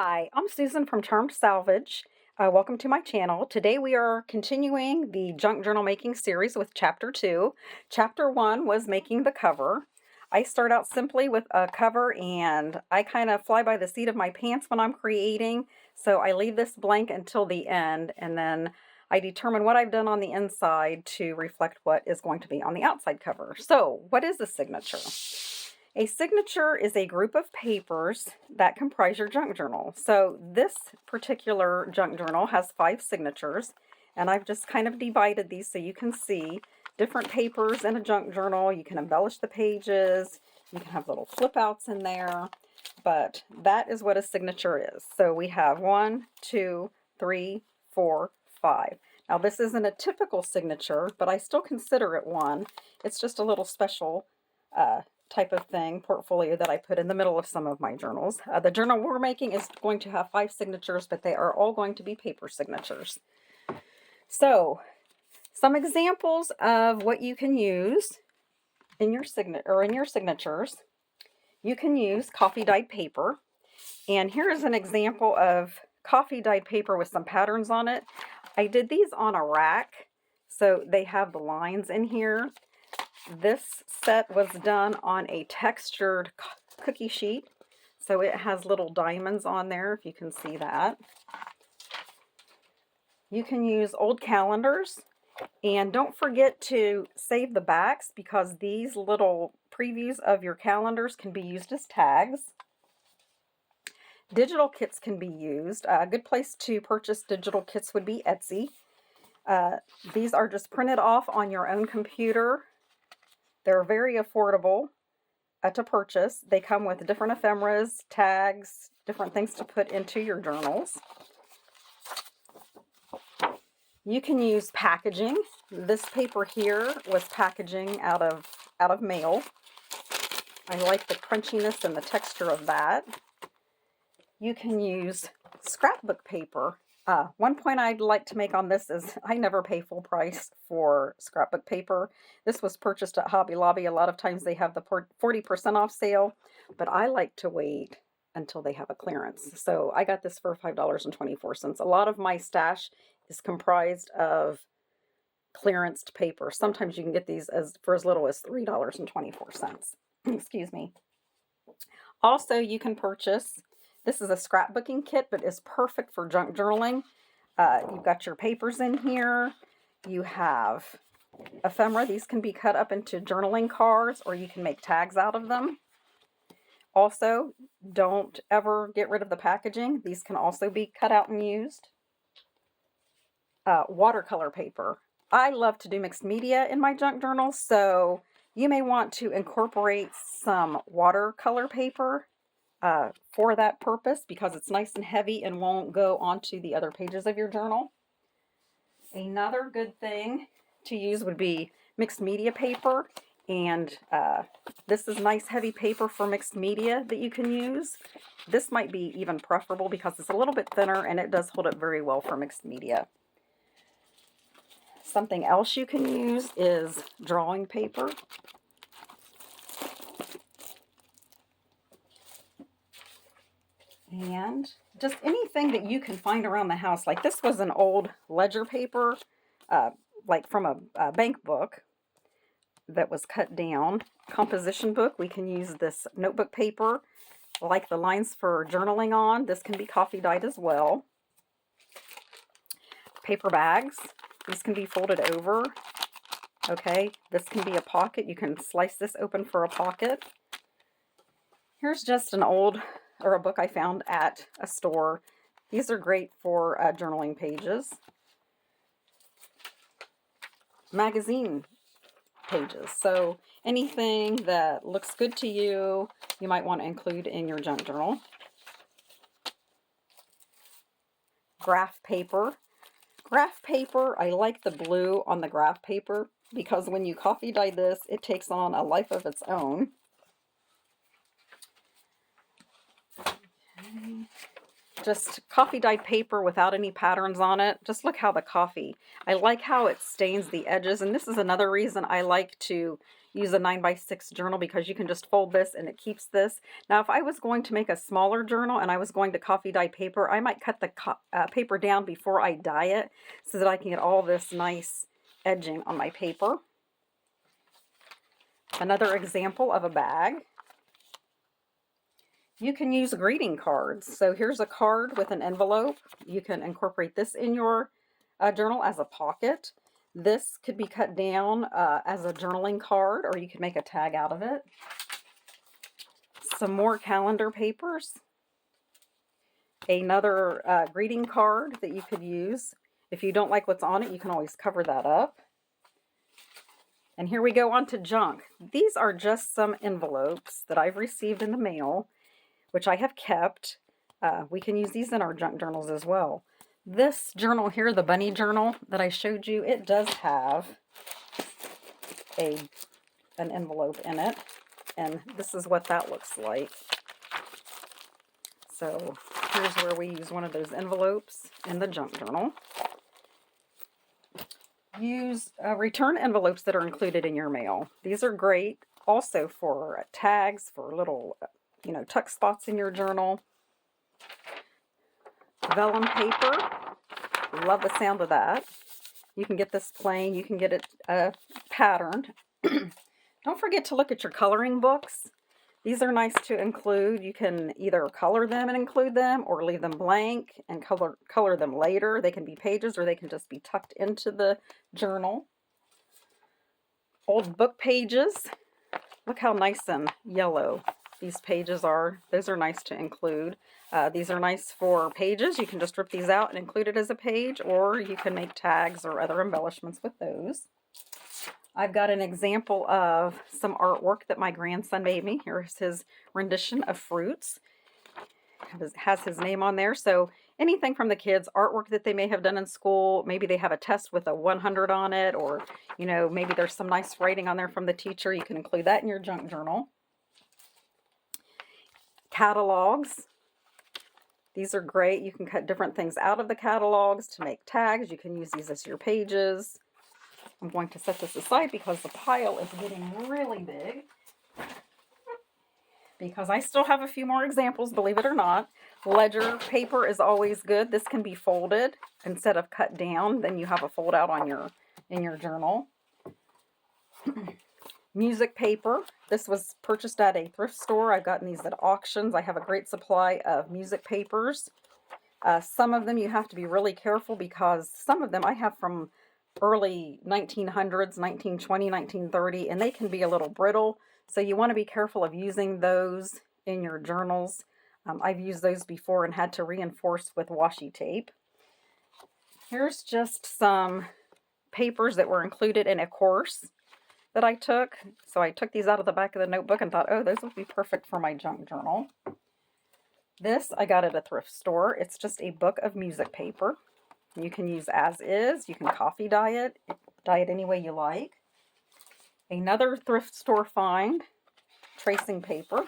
Hi, I'm Susan from Charmed Salvage. Welcome to my channel. Today we are continuing the junk journal making series with Chapter 2. Chapter 1 was making the cover. I start out simply with a cover and I kind of fly by the seat of my pants when I'm creating. So I leave this blank until the end and then I determine what I've done on the inside to reflect what is going to be on the outside cover. So what is a signature? A signature is a group of papers that comprise your junk journal. So this particular junk journal has 5 signatures, and I've just kind of divided these so you can see different papers in a junk journal. You can embellish the pages, you can have little flip outs in there, but that is what a signature is. So we have 1, 2, 3, 4, 5. Now this isn't a typical signature, but I still consider it one. It's just a little special type of thing, portfolio that I put in the middle of some of my journals. The journal we're making is going to have 5 signatures, but they are all going to be paper signatures. So, some examples of what you can use in your signatures. You can use coffee dyed paper, and here is an example of coffee dyed paper with some patterns on it. I did these on a rack, so they have the lines in here. This set was done on a textured cookie sheet, so it has little diamonds on there, if you can see that. You can use old calendars, and don't forget to save the backs because these little previews of your calendars can be used as tags. Digital kits can be used. A good place to purchase digital kits would be Etsy. These are just printed off on your own computer. They're very affordable to purchase. They come with different ephemeras, tags, different things to put into your journals. You can use packaging. This paper here was packaging out of mail. I like the crunchiness and the texture of that. You can use scrapbook paper. One point I'd like to make on this is I never pay full price for scrapbook paper. This was purchased at Hobby Lobby. A lot of times they have the 40% off sale, but I like to wait until they have a clearance. So I got this for $5.24. A lot of my stash is comprised of clearanced paper. Sometimes you can get these for as little as $3.24. Excuse me. Also, you can purchase, this is a scrapbooking kit, but is perfect for junk journaling. You've got your papers in here. You have ephemera. These can be cut up into journaling cards, or you can make tags out of them. Also, don't ever get rid of the packaging. These can also be cut out and used. Watercolor paper. I love to do mixed media in my junk journals, so you may want to incorporate some watercolor paper for that purpose because it's nice and heavy and won't go onto the other pages of your journal. Another good thing to use would be mixed media paper, and this is nice heavy paper for mixed media that you can use. This might be even preferable because it's a little bit thinner and it does hold up very well for mixed media. Something else you can use is drawing paper. And just anything that you can find around the house. Like this was an old ledger paper, like from a bank book that was cut down. Composition book, we can use this notebook paper, like the lines for journaling on. This can be coffee dyed as well. Paper bags, these can be folded over. Okay, this can be a pocket. You can slice this open for a pocket. Here's just an old or a book I found at a store. These are great for journaling pages. Magazine pages. So anything that looks good to you, you might want to include in your junk journal. Graph paper. Graph paper, I like the blue on the graph paper because when you coffee dye this, it takes on a life of its own. Just coffee dyed paper without any patterns on it. Just look how the coffee, I like how it stains the edges, and this is another reason I like to use a 9x6 journal because you can just fold this and it keeps this. Now, if I was going to make a smaller journal and I was going to coffee dye paper, I might cut the paper down before I dye it so that I can get all this nice edging on my paper. Another example of a bag. You can use greeting cards. So here's a card with an envelope. You can incorporate this in your journal as a pocket. This could be cut down as a journaling card, or you could make a tag out of it. Some more calendar papers. Another greeting card that you could use. If you don't like what's on it, you can always cover that up. And here we go on to junk. These are just some envelopes that I've received in the mail, which I have kept. We can use these in our junk journals as well. This journal here, the bunny journal that I showed you, it does have an envelope in it. And this is what that looks like. So here's where we use one of those envelopes in the junk journal. Use return envelopes that are included in your mail. These are great also for tags, for little tuck spots in your journal. Vellum paper. Love the sound of that. You can get this plain. You can get it patterned. Don't forget to look at your coloring books. These are nice to include. You can either color them and include them or leave them blank and color them later. They can be pages or they can just be tucked into the journal. Old book pages. Look how nice and yellow these pages are. Those are nice to include. These are nice for pages. You can just rip these out and include it as a page, or you can make tags or other embellishments with those. I've got an example of some artwork that my grandson made me. Here's his rendition of fruits. It has his name on there. So anything from the kids, artwork that they may have done in school, maybe they have a test with a 100 on it, or maybe there's some nice writing on there from the teacher. You can include that in your junk journal. Catalogs. These are great. You can cut different things out of the catalogs to make tags. You can use these as your pages. I'm going to set this aside because the pile is getting really big. Because I still have a few more examples, believe it or not. Ledger paper is always good. This can be folded instead of cut down. Then you have a fold out on in your journal. Music paper. This was purchased at a thrift store. I've gotten these at auctions. I have a great supply of music papers. Some of them you have to be really careful because some of them I have from early 1900s, 1920, 1930, and they can be a little brittle. So you want to be careful of using those in your journals. I've used those before and had to reinforce with washi tape. Here's just some papers that were included in a course that I took. So I took these out of the back of the notebook and thought, oh, those would be perfect for my junk journal. This I got at a thrift store. It's just a book of music paper. You can use as is. You can coffee dye it any way you like. Another thrift store find, tracing paper.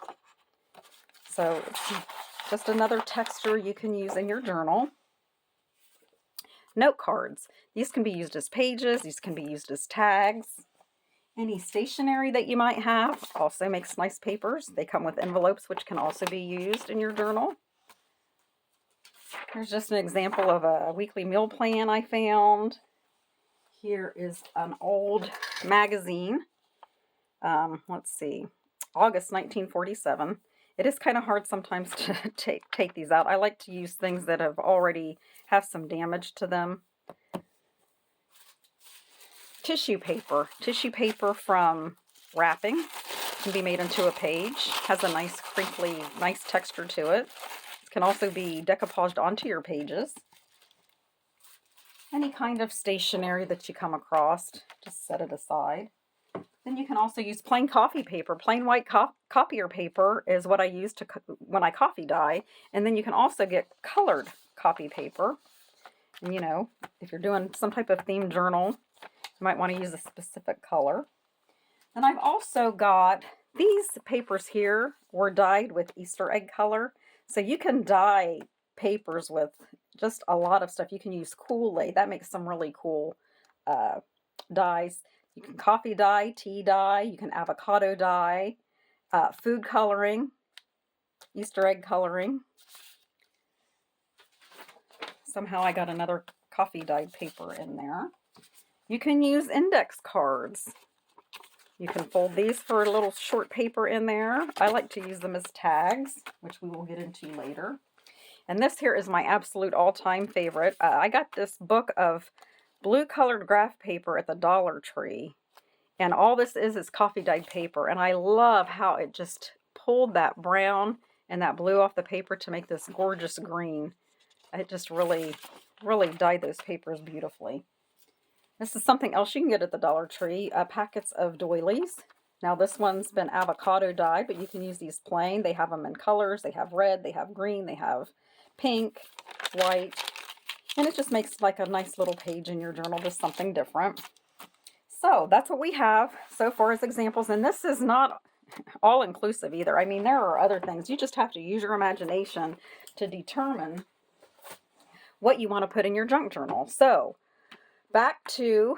So it's just another texture you can use in your journal. Note cards. These can be used as pages. These can be used as tags. Any stationery that you might have also makes nice papers. They come with envelopes, which can also be used in your journal. Here's just an example of a weekly meal plan I found. Here is an old magazine. Let's see, August 1947. It is kind of hard sometimes to take these out. I like to use things that have some damage to them. Tissue paper. Tissue paper from wrapping can be made into a page. Has a nice crinkly, nice texture to it. It can also be decoupaged onto your pages. Any kind of stationery that you come across, just set it aside. Then you can also use plain coffee paper. Plain white copier paper is what I use when I coffee dye. And then you can also get colored copy paper. And if you're doing some type of themed journal, you might want to use a specific color. And I've also got these papers here were dyed with Easter egg color. So you can dye papers with just a lot of stuff. You can use Kool-Aid. That makes some really cool dyes. You can coffee dye, tea dye, you can avocado dye, food coloring, Easter egg coloring. Somehow I got another coffee dyed paper in there. You can use index cards. You can fold these for a little short paper in there. I like to use them as tags, which we will get into later. And this here is my absolute all-time favorite. I got this book of blue colored graph paper at the Dollar Tree. And all this is coffee dyed paper. And I love how it just pulled that brown and that blue off the paper to make this gorgeous green. It just really, really dyed those papers beautifully. This is something else you can get at the Dollar Tree, packets of doilies. Now this one's been avocado dyed, but you can use these plain. They have them in colors. They have red, they have green, they have pink, white, and it just makes like a nice little page in your journal, just something different. So that's what we have so far as examples, and this is not all inclusive either. I mean, there are other things. You just have to use your imagination to determine what you want to put in your junk journal. So back to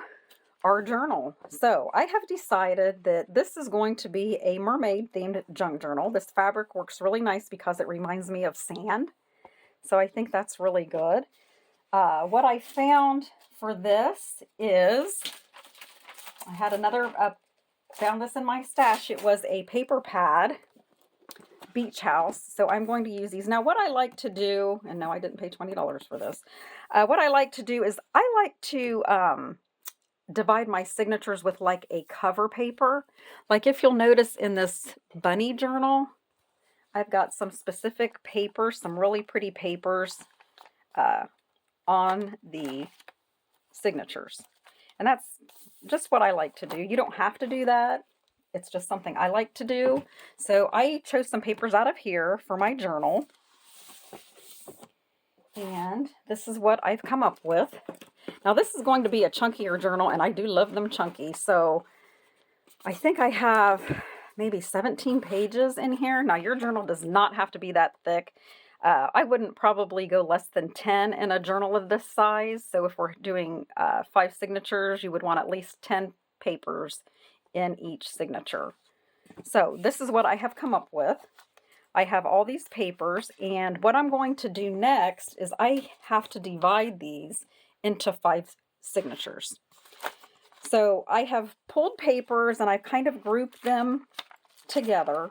our journal. So I have decided that this is going to be a mermaid themed junk journal. This fabric works really nice because it reminds me of sand. So I think that's really good. What I found for this is, I had another, found this in my stash. It was a paper pad beach house. So I'm going to use these. Now what I like to do, and no, I didn't pay $20 for this. What I like to do is I like to divide my signatures with like a cover paper. Like if you'll notice in this bunny journal, I've got some specific papers, some really pretty papers on the signatures. And that's just what I like to do. You don't have to do that. It's just something I like to do. So I chose some papers out of here for my journal. And this is what I've come up with. Now this is going to be a chunkier journal, and I do love them chunky. So I think I have maybe 17 pages in here. Now your journal does not have to be that thick. I wouldn't probably go less than 10 in a journal of this size. So if we're doing 5 signatures, you would want at least 10 papers in each signature. So this is what I have come up with. I have all these papers, and what I'm going to do next is I have to divide these into 5 signatures. So I have pulled papers and I've kind of grouped them together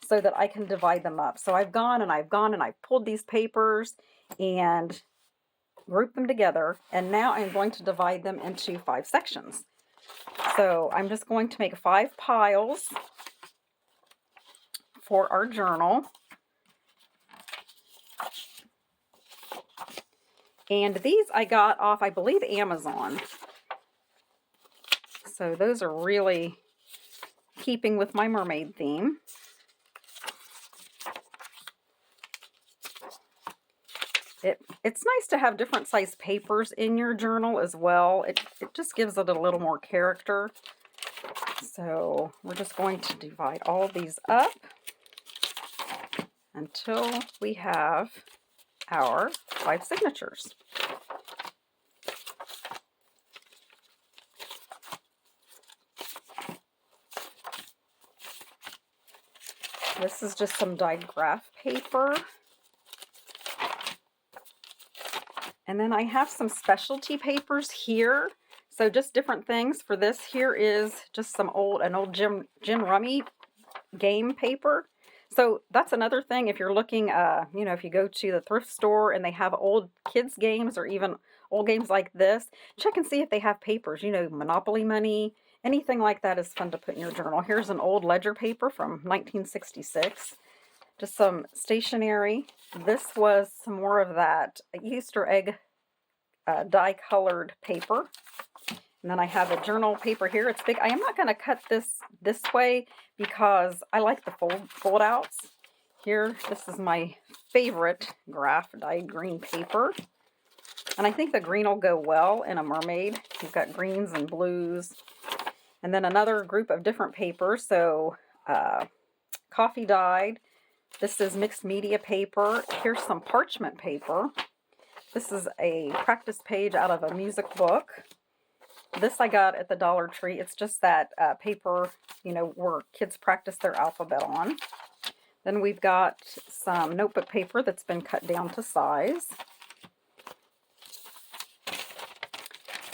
so that I can divide them up. So I've gone and I've pulled these papers and grouped them together, and now I'm going to divide them into 5 sections. So I'm just going to make 5 piles for our journal. And these I got off, I believe, Amazon. So those are really keeping with my mermaid theme. It's nice to have different size papers in your journal as well. It just gives it a little more character. So we're just going to divide all of these up until we have our 5 signatures. This is just some dyed graph paper. And then I have some specialty papers here. So just different things for this. Here is just an old gin rummy game paper. So that's another thing. If you're looking, if you go to the thrift store and they have old kids games or even old games like this, check and see if they have papers, Monopoly money, anything like that is fun to put in your journal. Here's an old ledger paper from 1966. Just some stationery. This was some more of that Easter egg dye colored paper. And then I have a journal paper here. It's big. I am not going to cut this way because I like the fold outs. Here, this is my favorite graph dyed green paper. And I think the green will go well in a mermaid. You've got greens and blues. And then another group of different papers. So coffee dyed. This is mixed media paper. Here's some parchment paper. This is a practice page out of a music book. This I got at the Dollar Tree. It's just that paper, you know, where kids practice their alphabet on. Then we've got some notebook paper that's been cut down to size.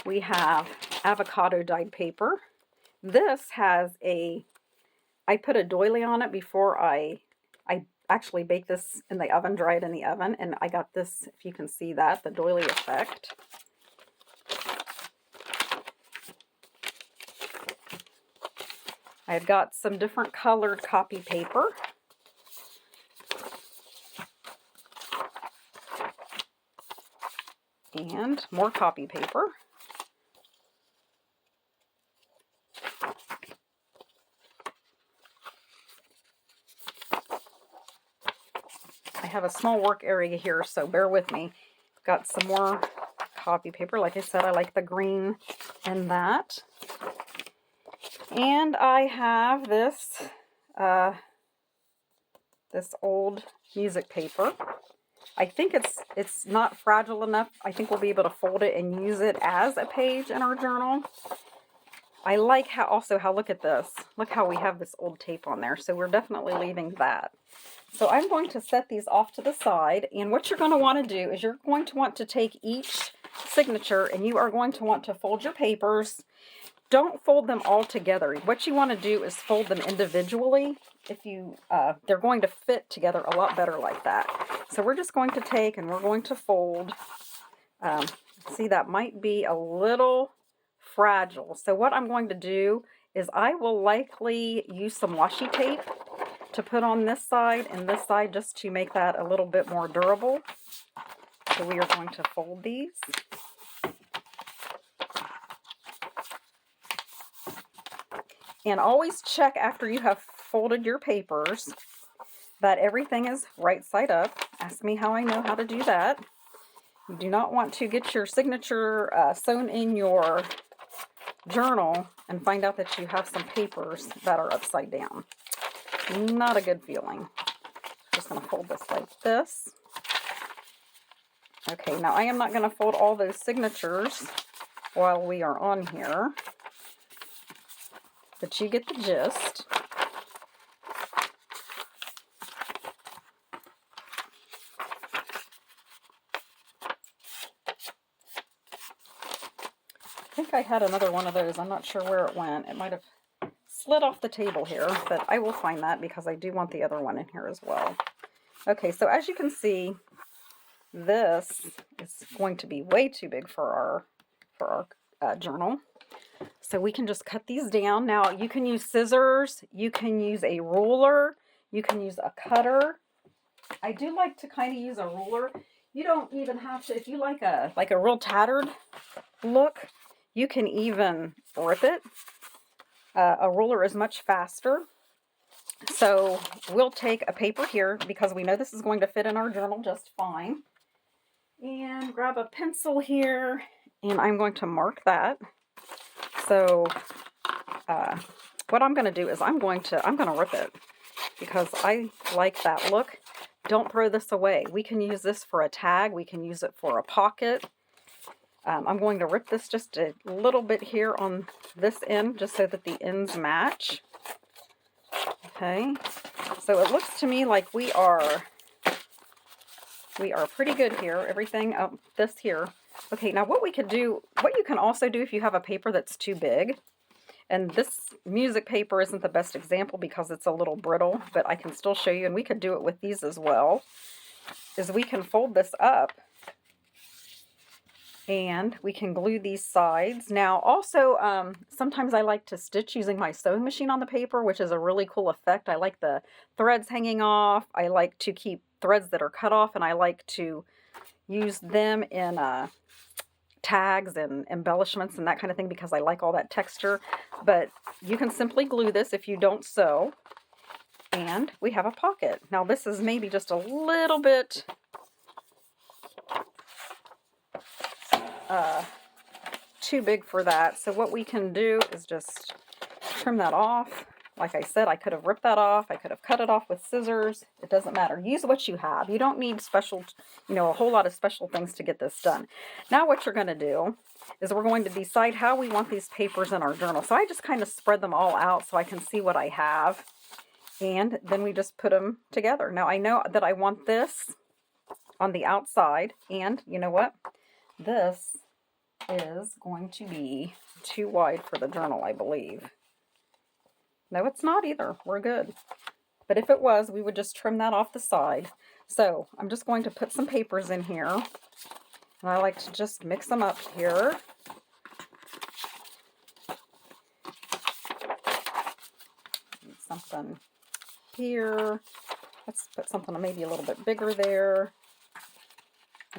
We have avocado dyed paper. This has I put a doily on it before I actually baked this in the oven, dry it in the oven, and I got this, if you can see that, the doily effect. I've got some different colored copy paper. And more copy paper. I have a small work area here, so bear with me. Got some more copy paper. Like I said, I like the green in that. And I have this this old music paper. I think it's not fragile enough. I think we'll be able to fold it and use it as a page in our journal. I like how, look at this. Look how we have this old tape on there. So we're definitely leaving that. So I'm going to set these off to the side. And what you're going to want to do is you're going to want to take each signature and you are going to want to fold your papers. Don't fold them all together. What you want to do is fold them individually. If you, they're going to fit together a lot better like that. So we're just going to take and we're going to fold. See, that might be a little fragile. So what I'm going to do is I will likely use some washi tape to put on this side and this side just to make that a little bit more durable. So we are going to fold these. And always check after you have folded your papers that everything is right side up. Ask me how I know how to do that. You do not want to get your signature sewn in your journal and find out that you have some papers that are upside down. Not a good feeling. Just going to fold this like this. Okay, now I am not going to fold all those signatures while we are on here, but you get the gist. I think I had another one of those. I'm not sure where it went. It might have slid off the table here, but I will find that because I do want the other one in here as well. Okay, so as you can see, this is going to be way too big for our journal. So we can just cut these down. Now you can use scissors, you can use a ruler, you can use a cutter. I do like to kind of use a ruler. You don't even have to, if you like a real tattered look, you can even rip it. A ruler is much faster. So we'll take a paper here because we know this is going to fit in our journal just fine. And grab a pencil here and I'm going to mark that. So what I'm going to do is I'm going to rip it because I like that look. Don't throw this away. We can use this for a tag. We can use it for a pocket. I'm going to rip this just a little bit here on this end just so that the ends match. Okay, so it looks to me like we are pretty good here. Everything up this here. Okay, now what we could do, what you can also do if you have a paper that's too big, and this music paper isn't the best example because it's a little brittle, but I can still show you, and we could do it with these as well, is we can fold this up and we can glue these sides. Now also, sometimes I like to stitch using my sewing machine on the paper, which is a really cool effect. I like the threads hanging off. I like to keep threads that are cut off, and I like to use them in tags and embellishments and that kind of thing because I like all that texture. But you can simply glue this if you don't sew, and we have a pocket. Now this is maybe just a little bit too big for that, so what we can do is just trim that off Like I said, I could have ripped that off. I could have cut it off with scissors. It doesn't matter. Use what you have. You don't need special, a whole lot of special things to get this done. Now what you're going to do is we're going to decide how we want these papers in our journal. So I just kind of spread them all out so I can see what I have. And then we just put them together. Now I know that I want this on the outside. And you know what? This is going to be too wide for the journal, I believe. No, it's not either. We're good. But if it was, we would just trim that off the side. So I'm just going to put some papers in here. And I like to just mix them up here. Something here. Let's put something maybe a little bit bigger there.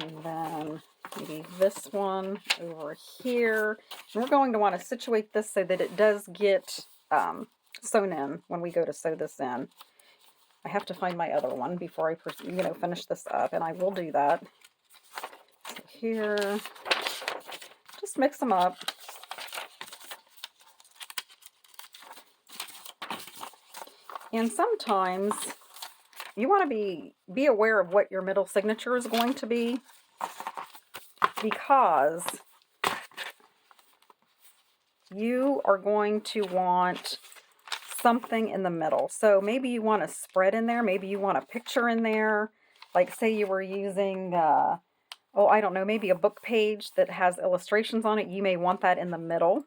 And then maybe this one over here. And we're going to want to situate this so that it does get sewn in when we go to sew this in. I have to find my other one before I finish this up, and I will do that. So here, just mix them up. And sometimes you want to be aware of what your middle signature is going to be, because you are going to want something in the middle. So maybe you want a spread in there. Maybe you want a picture in there. Like say you were using, I don't know, maybe a book page that has illustrations on it. You may want that in the middle.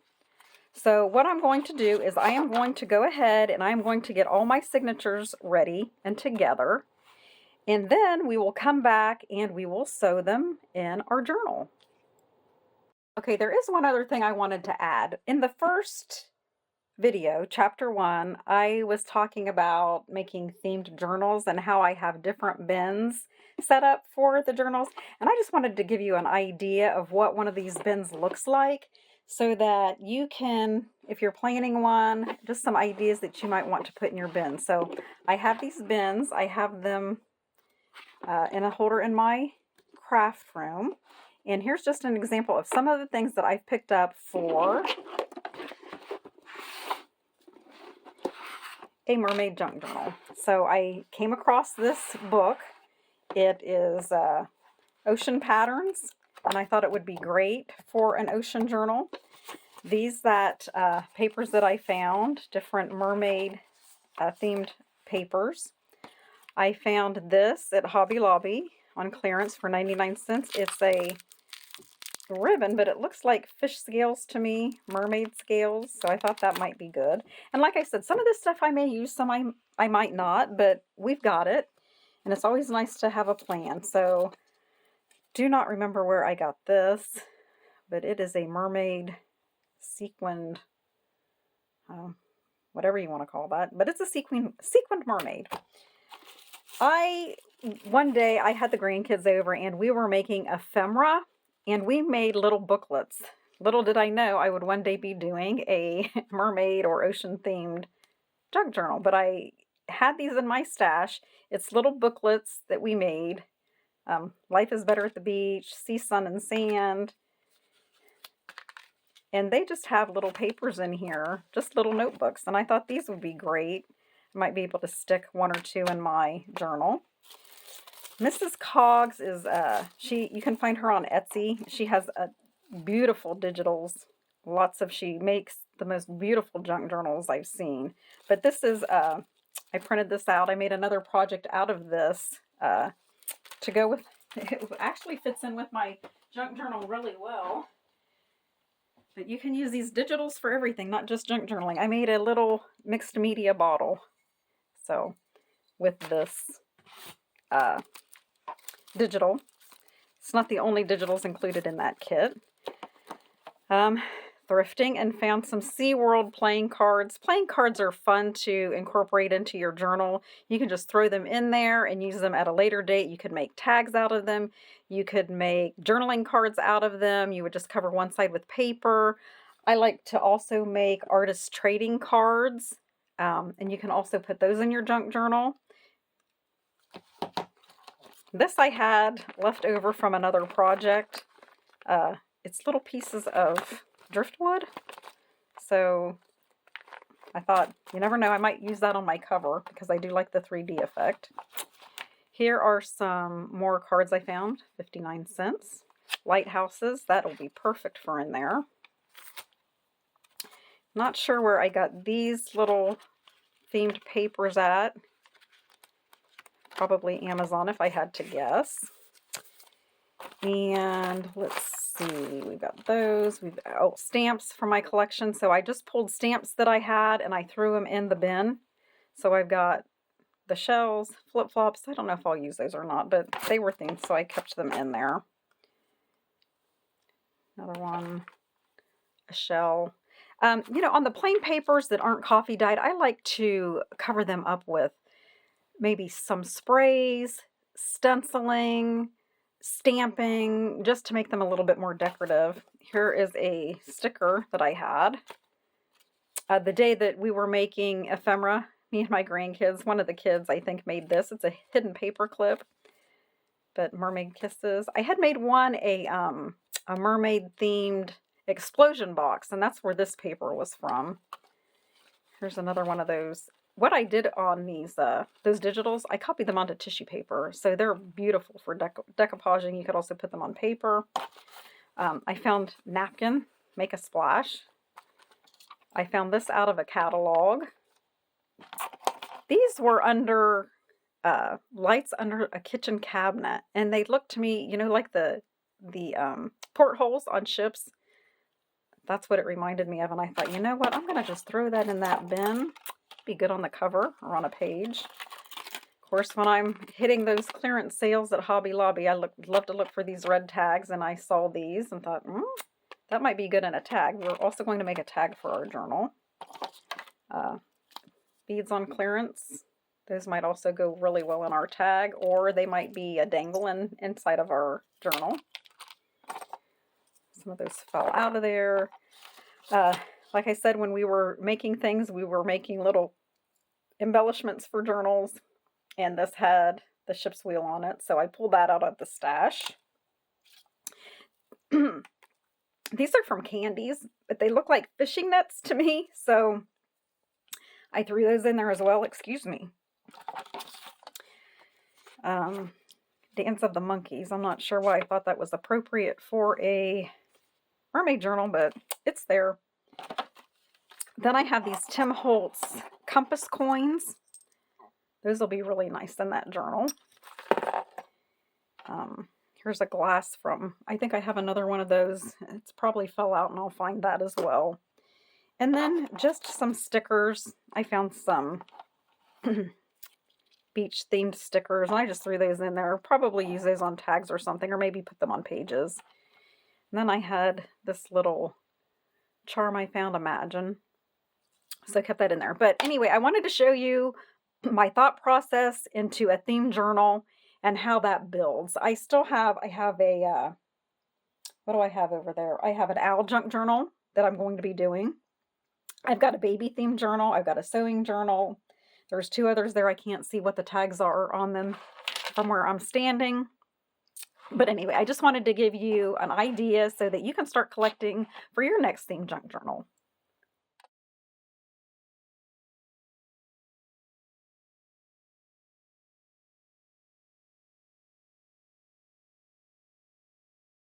So what I'm going to do is I am going to go ahead and I'm going to get all my signatures ready and together. And then we will come back and we will sew them in our journal. Okay, there is one other thing I wanted to add. In the first video, chapter 1, I was talking about making themed journals and how I have different bins set up for the journals. And I just wanted to give you an idea of what one of these bins looks like so that you can, if you're planning one, just some ideas that you might want to put in your bin. So I have these bins. I have them in a holder in my craft room. And here's just an example of some of the things that I've picked up for a mermaid junk journal. So I came across this book. It is Ocean Patterns, and I thought it would be great for an ocean journal. These papers that I found, different mermaid themed papers. I found this at Hobby Lobby on clearance for 99 cents. It's a ribbon, but it looks like fish scales to me, mermaid scales, so I thought that might be good. And like I said, some of this stuff I may use, some I might not, but we've got it, and it's always nice to have a plan. So do not remember where I got this, but it is a mermaid sequined, whatever you want to call that, but it's a sequined mermaid. One day I had the grandkids over and we were making ephemera. And we made little booklets. Little did I know I would one day be doing a mermaid or ocean themed junk journal. But I had these in my stash. It's little booklets that we made. Life is Better at the Beach, Sea, Sun, and Sand. And they just have little papers in here, just little notebooks. And I thought these would be great. I might be able to stick one or two in my journal. Mrs. Coggs is, you can find her on Etsy. She has beautiful digitals. She makes the most beautiful junk journals I've seen. But this is, I printed this out. I made another project out of this to go with, it actually fits in with my junk journal really well. But you can use these digitals for everything, not just junk journaling. I made a little mixed media bottle. So, with this digital. It's not the only digitals included in that kit. Thrifting and found some SeaWorld playing cards. Playing cards are fun to incorporate into your journal. You can just throw them in there and use them at a later date. You could make tags out of them. You could make journaling cards out of them. You would just cover one side with paper. I like to also make artist trading cards. And you can also put those in your junk journal. This I had left over from another project. It's little pieces of driftwood. So I thought, you never know, I might use that on my cover because I do like the 3D effect. Here are some more cards I found, 59 cents. Lighthouses, that'll be perfect for in there. Not sure where I got these little themed papers at. Probably Amazon if I had to guess. And let's see, we've got those. Stamps for my collection. So I just pulled stamps that I had and I threw them in the bin. So I've got the shells, flip-flops. I don't know if I'll use those or not, but they were themed, so I kept them in there. Another one, a shell. You know, on the plain papers that aren't coffee dyed, I like to cover them up with maybe some sprays, stenciling, stamping, just to make them a little bit more decorative. Here is a sticker that I had. The day that we were making ephemera, me and my grandkids, one of the kids I think made this. It's a hidden paper clip, but mermaid kisses. I had made one a mermaid themed explosion box, and that's where this paper was from. Here's another one of those. What I did on these those digitals, I copied them onto tissue paper, so they're beautiful for decoupaging. You could also put them on paper. I found napkin, make a splash. I found this out of a catalog. These were under lights under a kitchen cabinet, and they looked to me, you know, like the portholes on ships. That's what it reminded me of, and I thought, you know what, I'm gonna just throw that in that bin. Be good on the cover or on a page. Of course, when I'm hitting those clearance sales at Hobby Lobby, I love to look for these red tags, and I saw these and thought, that might be good in a tag. We're also going to make a tag for our journal. Beads on clearance. Those might also go really well in our tag, or they might be a dangle inside of our journal. Some of those fell out of there. Like I said, when we were making things, we were making little embellishments for journals, and this had the ship's wheel on it, so I pulled that out of the stash. These are from Candies, but they look like fishing nets to me, so I threw those in there as well. Excuse me. Dance of the Monkeys. I'm not sure why I thought that was appropriate for a mermaid journal, but it's there. Then I have these Tim Holtz compass coins. Those will be really nice in that journal. Here's a glass from, I think I have another one of those. It's probably fell out, and I'll find that as well. And then just some stickers. I found some beach themed stickers, and I just threw those in there. Probably use those on tags or something, or maybe put them on pages. And then I had this little charm I found, Imagine. So I kept that in there. But anyway, I wanted to show you my thought process into a theme journal and how that builds. I have a, what do I have over there? I have an owl junk journal that I'm going to be doing. I've got a baby themed journal. I've got a sewing journal. There's two others there. I can't see what the tags are on them from where I'm standing. But anyway, I just wanted to give you an idea so that you can start collecting for your next theme junk journal.